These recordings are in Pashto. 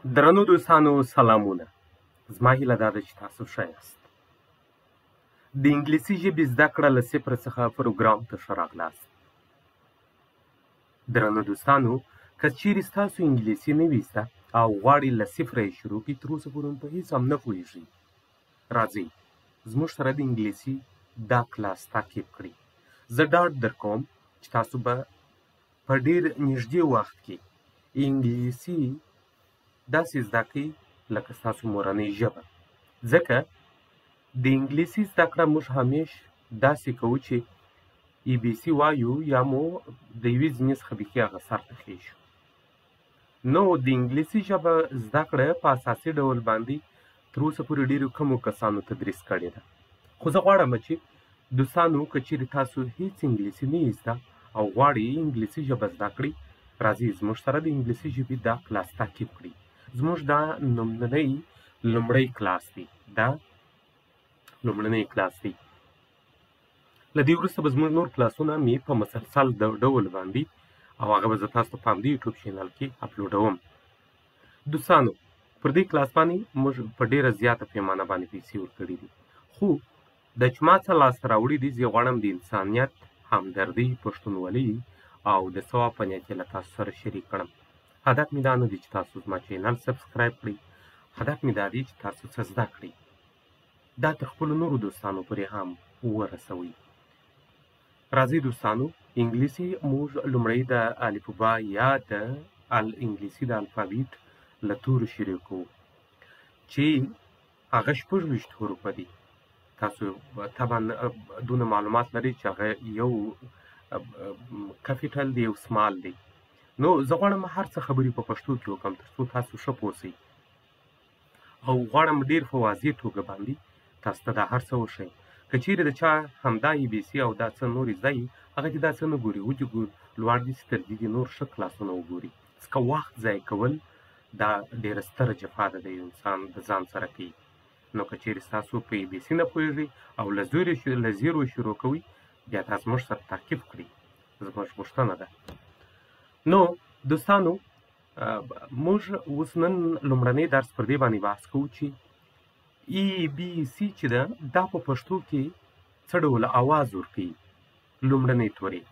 درنو دوستانو سلامونه. زما هیله دا ده چې تاسو ښه یاست. د انګلیسي ژبې زده کړه له صفر څخه پروګرام ته ښه راغلاست. درنو دوستانو، که چیرې ستاسو انګلیسي نه وي زده او غواړئ له صفره یې شروع کړئ، تر اوسه پورې په هېڅ هم نه پوهېږئ، راځئ زموږ سره د انګلیسي دا کلاس تعقیب کړئ. زه ډاډ درکوم چې تاسو به په ډېر نږدې وخت کې انګلیسي داسې زده کړئ لکه ستاسو مورنۍ ژبه. ځکه د انګلیسي زده کړه موږ همیش داسې کوو چې ای بي سي وایو یا مو د یوې زینې څخه بیخي هغه سر ته خېژو. نو د انګلیسي ژبه زده کړه په اساسي ډول باندې تر اوسه پورې ډېرو کمو کسانو تدریس کړې ده. خو زه غواړم چې دوستانو، که چیرې تاسو هېڅ انګلیسي نه یې زده او غواړئ انګلیسي ژبه زده کړئ، راځئ زموږ سره د انګلیسي ژبې دا کلاس تعقیب کړئ. زموږ دا لومړی کلاس دی. دا لومړنی کلاس دی. له دې وروسته به زموږ نور کلاسونه مې په مسلسل ډول باندې او هغه به زه تاسو ته په همدې یوټیوب چینل کې اپلوډوم. دوستانو، پر دې کلاس باندې موږ په ډېره زیاته پیمانه باندې پیسې ورکړي دي. خو دا چې ما څه لاسته راوړي دي، زه غواړم د انسانیت، همدردۍ، پښتونولۍ او د ثواب په نیت یې له تاسو سره شریک کړم. هدف مې دا نه دی چې تاسو زما چینل سبسکرایب کړئ. هدف مې دا دی چې تاسو څه زده کړئ، دا تر خپلو نورو دوستانو پورې هم ورسوئ. راځئ دوستانو، انګلیسي موږ لومړی د الفبا یا د انګلیسي د الفابیت له تورو شروع کوو چې هغه 26 حروفه دي. تاسو طبعا دونه معلومات لرئ چې هغه یو کپیټل دی، یو سمال دی. نو زه غواړم هر څه خبرې په پښتو کې وکړم تر څو تاسو ښه پوه شئ، او غواړم ډېر په واضح توګه باندې تاسو ته دا هر څه وښیم. که چیرې د چا همدا ای بي سي او دا څه نور زده وي، هغه چې دا څه نه ګوري، لوړ دي چې تر دې نور ښه کلاسونه وګوري. ځکه وخت ضایع کول دا ډېره ستره جفا ده د یو انسان د ځان سره کوي. نو که چیرې ستاسو په ای بي سي نه پوهېږئ او له زیرو شروع کوئ، بیا دا زموږ سره تعقیب کړئ، زموږ غوښتنه ده. نو دوستانو، موږ اوس نن لومړنی درس پر دې باندې بحث کوو چې ای بي سي چې ده، دا په پښتو کې څه ډول اواز ورکوي. لومړنی توري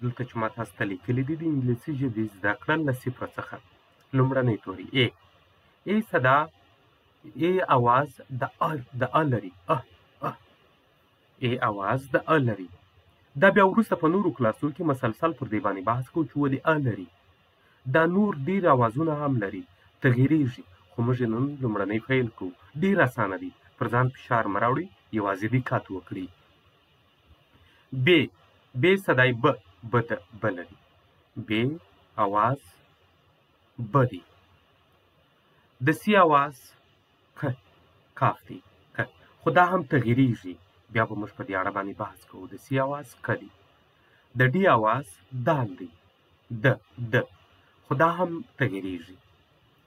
دلته چې ما تاسو ته لیکلي دي د انګلیسي ژبې زده کړه له صفر څخه. لومړنی توري ای صدا، ای اواز د ا لري، ای اواز د ا لري. دا بیا وروسته په نورو کلاسو کې مسلسل پر دې باندې بحث کوو چې ولې ا لري. دا نور ډېر اوازونه هم لري، تغییرېږي، خو موږ نن لومړنی پیل کوو. ډېر اسانه دی، پر ځان فشار مه راوړئ، یوازې دقت وکړئ. ب صدای ب لري. ب اواز ب دی. د سی اواز کاف دی، خو دا هم تغییرېږي، بیا به موږ په دې اړه باندې بحث کوو. د سی اواز که دی. د ډي اواز دال دی، د خو دا هم تغییرېږي،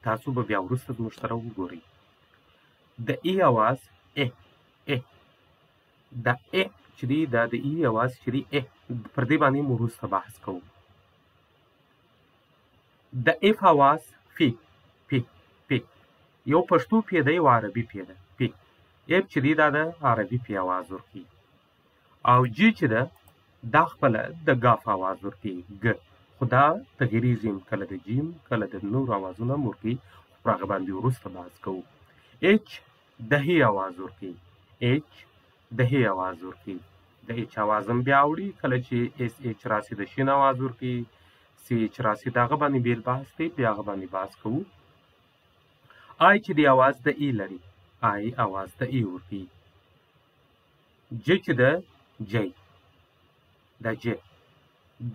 تاسو به بیا وروسته زموږ سره وګورئ. د ای اواز د چې دی، دا د ای اواز چې دی پر دې باندې مو وروسته بحث کوو. د اف اواز پی یو پښتو پی ده، یو عربي پی ده. پی اف چې دی، دا د عربي پی اواز ورکوي. او جی چې ده، دا خپله د ګاف اواز ورکوي، خو دا تغییرېږي، کله د جیم کله د نور اوازونه هم ورکوي، خو پر هغه باندې وروسته بحث کوو. اچ د هی اواز ورکوي، د اچ اواز هم بیا وړي، کله چې اس اچ راسي د شین اواز ورکوي، سی اچ راسي د هغه باندې بیل بحث دی، بیا هغه باندې بحث کوو. آی چې د اواز د ای لري، آی اواز د ای ورکوي. ج چې د جی،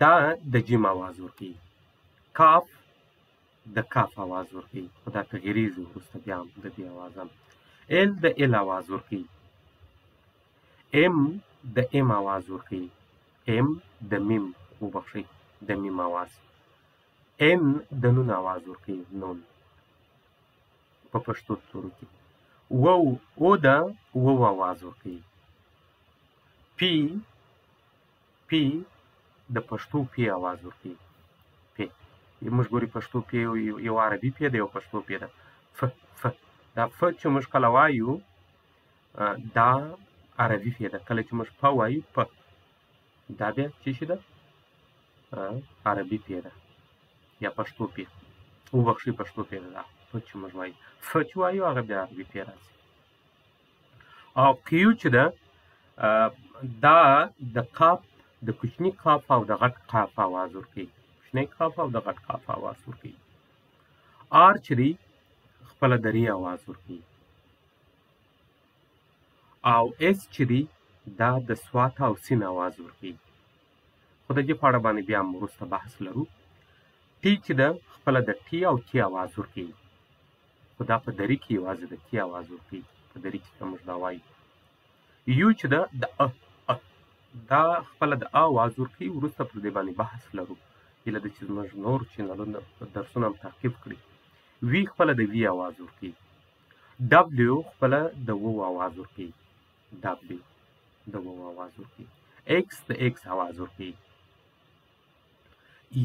دا د جیم اواز ورکوي. کاف د کاف اواز ورکوي، خو دا تغییرېږي وروسته بیا هم د دې اواز هم. ال د ال اواز ورکوي. ام د ام اواز ورکوي. ام د میم، وبخښئ، د میم اواز. ان د نون اواز ورکوي، نون په پښتو تورو کې. او د وو اواز ورکوي. پی د پښتو پی اواز ورکوي. موږ ګوري پښتو پی یو عربي پی ده یو پښتو پی ده ف دا ف چې موږ کله وایو دا عربي پی ده، کله چې موږ پ وایو پ دا بیا څه شي ده عربي پی ده یا پښتو پی. وبخښئ پښتو پی ده دا ف چې موږ وایو، ف چې وایو هغه بیا عربي پی راځي. او کیو چې ده دا د قاف د کوچني قاف او د غټ قاف آواز ورکوي، کوچنی قاف او د غټ قاف آواز ورکوي. آر چې دی خپله د ری آواز ورکوي. او اس چې دی دا د سوات او سین آواز ورکوي. خو د دې په اړه باندې بیا هم وروسته بحث لرو. ټي چې ده خپله د ټي او ټي آواز ورکوي، خو دا په دري کې یوازې د ټي آواز ورکوي، په دري کې که موږ دا وایو. یو چې ده د دا خپله د آواز ورکوي، وروسته پر دې باندې بحث لرو، هیله ده چې زموږ نور چینلونه درسونه هم تعقیب کړي. وی خپله د وی آواز ورکوي. ډبلیو خپله د وو آواز ورکوي، ډبلیو د وو آواز ورکوي. ایکس د ایکس آواز ورکوي.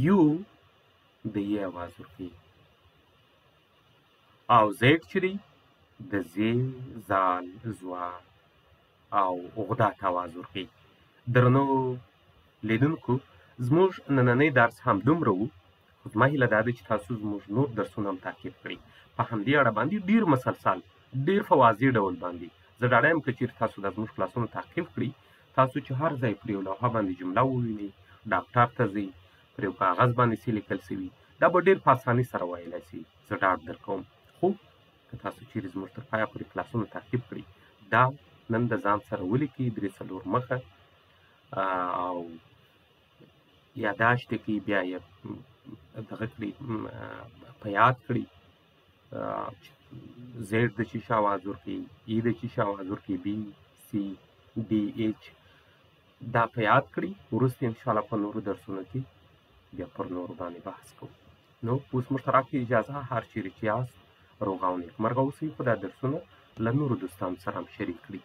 یو د ی آواز ورکوي. او زیډ چې دی د زی، زال، زوا او غدات آواز ورکوي. درنو لیدونکو، زموږ نننی درس هم دومره و، خو زما هیله دا ده چې تاسو زموږ نور درسونه هم تعقیب کړئ. په همدې اړه باندې ډېر مسلسل، ډېر په واضح ډول باندې زه ډاډه یم که چېرې تاسو دا زموږ کلاسونه تعقیب کړئ، تاسو چې هر ځای پر یو لوحه باندې جمله ووینئ، ډاکټر ته ځئ، پر یو کاغذ باندې څه لیکل سوي، دا به ډېر په اسانۍ سره ویلی سي، زه ډاډ درکوم. خو که تاسو چېرې زموږ تر پایه پورې کلاسونه تعقیب کړئ، دا نن د ځان سره ولیکئ 3-4 مخه او یاداشت کړئ، بیا یې دغه کړئ، په یاد کړئ. زیډ د چی شي آواز ورکوي، ای د چی شي آواز ورکوي، بی، سی، ډي، ایچ، دا په یاد کړئ. وروسته انشاءالله په نورو درسونو کې بیا پر نورو باندې بحث کوو. نو اوس موږ ته راکړئ اجازه، هر چیرې چې یاست روغ او نیکمرغه اوسئ، خو دا درسونه له نورو دوستانو سره هم شریک کړئ.